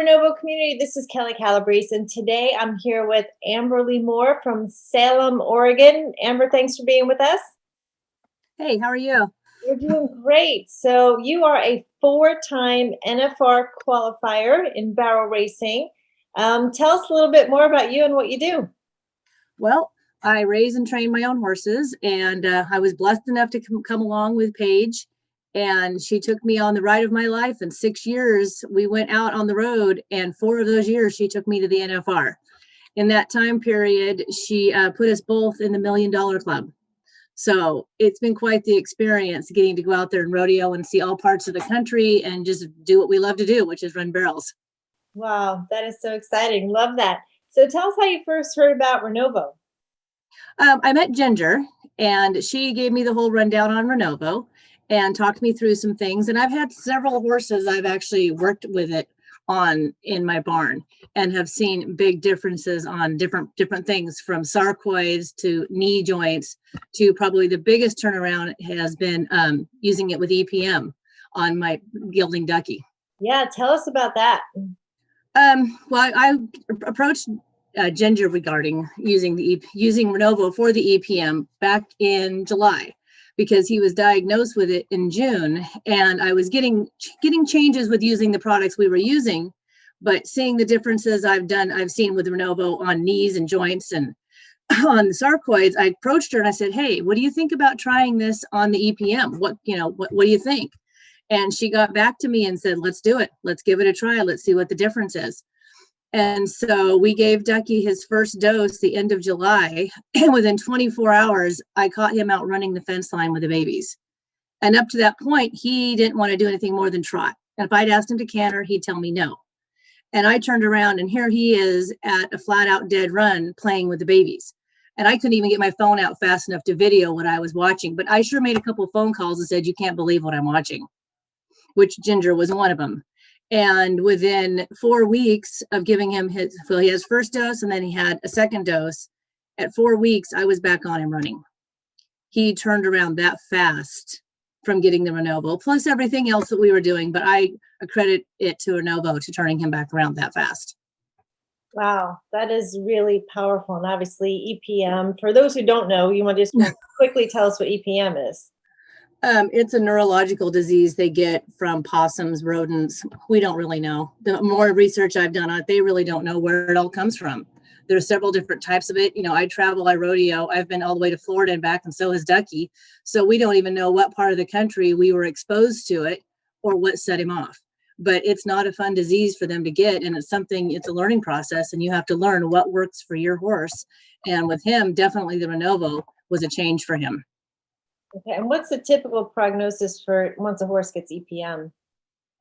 Renovo community. This is Kelly Calabrese, and today I'm here with Amberly Moore from Salem, Oregon. Amber, thanks for being with us. Hey, how are you? We're doing great. So you are a four-time NFR qualifier in barrel racing. Tell us a little bit more about you and what you do. Well, I raise and train my own horses, and I was blessed enough to come along with Paige, and she took me on the ride of my life. In 6 years, we went out on the road, and 4 of those years, she took me to the NFR. In that time period, she put us both in the $1 Million Club. So it's been quite the experience getting to go out there and rodeo and see all parts of the country and just do what we love to do, which is run barrels. Wow, that is so exciting. Love that. So tell us how you first heard about Renovo. I met Ginger, and she gave me the whole rundown on Renovo and talked me through some things. And I've had several horses I've actually worked with it on in my barn and have seen big differences on different things, from sarcoids to knee joints to probably the biggest turnaround has been using it with EPM on my gelding Ducky. Yeah, tell us about that. Well, I approached Ginger regarding using Renovo for the EPM back in July, because he was diagnosed with it in June, and I was getting changes with using the products we were using, but seeing the differences I've seen with Renovo on knees and joints and on the sarcoids. I approached her and I said, "Hey, what do you think about trying this on the EPM? What do you think?" And she got back to me and said, "Let's do it. Let's give it a try. Let's see what the difference is." And so we gave Ducky his first dose the end of July, and within 24 hours, I caught him out running the fence line with the babies. And up to that point, he didn't want to do anything more than trot. And if I'd asked him to canter, he'd tell me no. And I turned around, and here he is at a flat out dead run playing with the babies. And I couldn't even get my phone out fast enough to video what I was watching, but I sure made a couple of phone calls and said, "You can't believe what I'm watching," which Ginger was one of them. And within 4 weeks of giving him he has first dose, and then he had a second dose. At 4 weeks, I was back on him running. He turned around that fast from getting the Renovo, plus everything else that we were doing. But I accredit it to Renovo to turning him back around that fast. Wow, that is really powerful. And obviously EPM, for those who don't know, you want to just quickly tell us what EPM is. It's a neurological disease they get from possums, rodents. We don't really know. The more research I've done on it, they really don't know where it all comes from. There's several different types of it. I travel, I rodeo. I've been all the way to Florida and back, and so has Ducky. So we don't even know what part of the country we were exposed to it or what set him off. But it's not a fun disease for them to get, and it's a learning process, and you have to learn what works for your horse. And with him, definitely the Renovo was a change for him. Okay, and what's the typical prognosis for once a horse gets EPM?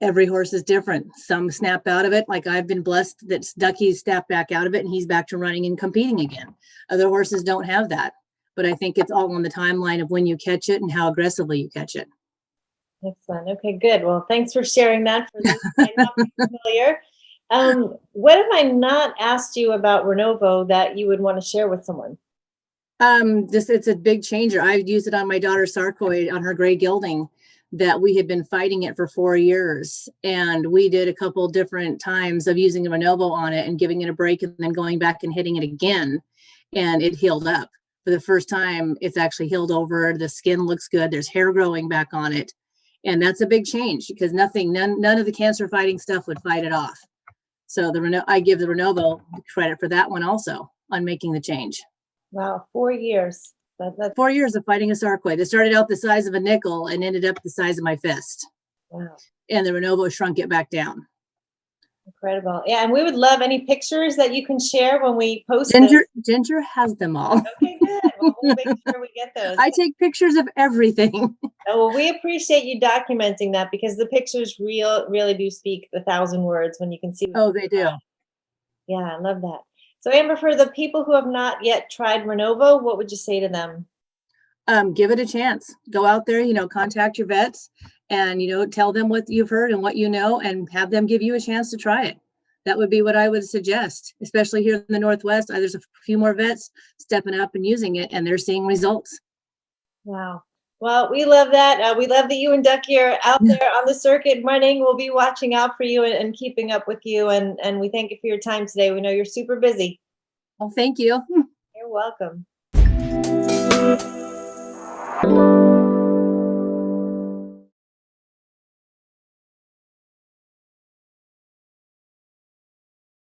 Every horse is different. Some snap out of it. Like I've been blessed that Ducky's snapped back out of it and he's back to running and competing again. Other horses don't have that. But I think it's all on the timeline of when you catch it and how aggressively you catch it. Excellent. Okay, good. Well, thanks for sharing that for those who might not be familiar. What have I not asked you about Renovo that you would want to share with someone? It's a big changer. I've used it on my daughter's sarcoid on her gray gelding, that we had been fighting it for 4 years. And we did a couple different times of using the Renovo on it and giving it a break and then going back and hitting it again. And it healed up. For the first time, it's actually healed over. The skin looks good. There's hair growing back on it. And that's a big change, because none of the cancer fighting stuff would fight it off. So I give the Renovo credit for that one also on making the change. Wow, 4 years. That's 4 years of fighting a sarcoid. It started out the size of a nickel and ended up the size of my fist. Wow. And the Renovo shrunk it back down. Incredible. Yeah, and we would love any pictures that you can share when we post Ginger has them all. Okay, good. Well, we'll make sure we get those. I take pictures of everything. Oh, well, we appreciate you documenting that, because the pictures really do speak 1,000 words when you can see. Oh, they do. Yeah, I love that. So Amber, for the people who have not yet tried Renovo, what would you say to them? Give it a chance. Go out there, contact your vets and, tell them what you've heard and what you know, and have them give you a chance to try it. That would be what I would suggest, especially here in the Northwest. There's a few more vets stepping up and using it, and they're seeing results. Wow. Well, we love that. We love that you and Ducky are out there on the circuit running. We'll be watching out for you and keeping up with you. And we thank you for your time today. We know you're super busy. Well, thank you. You're welcome.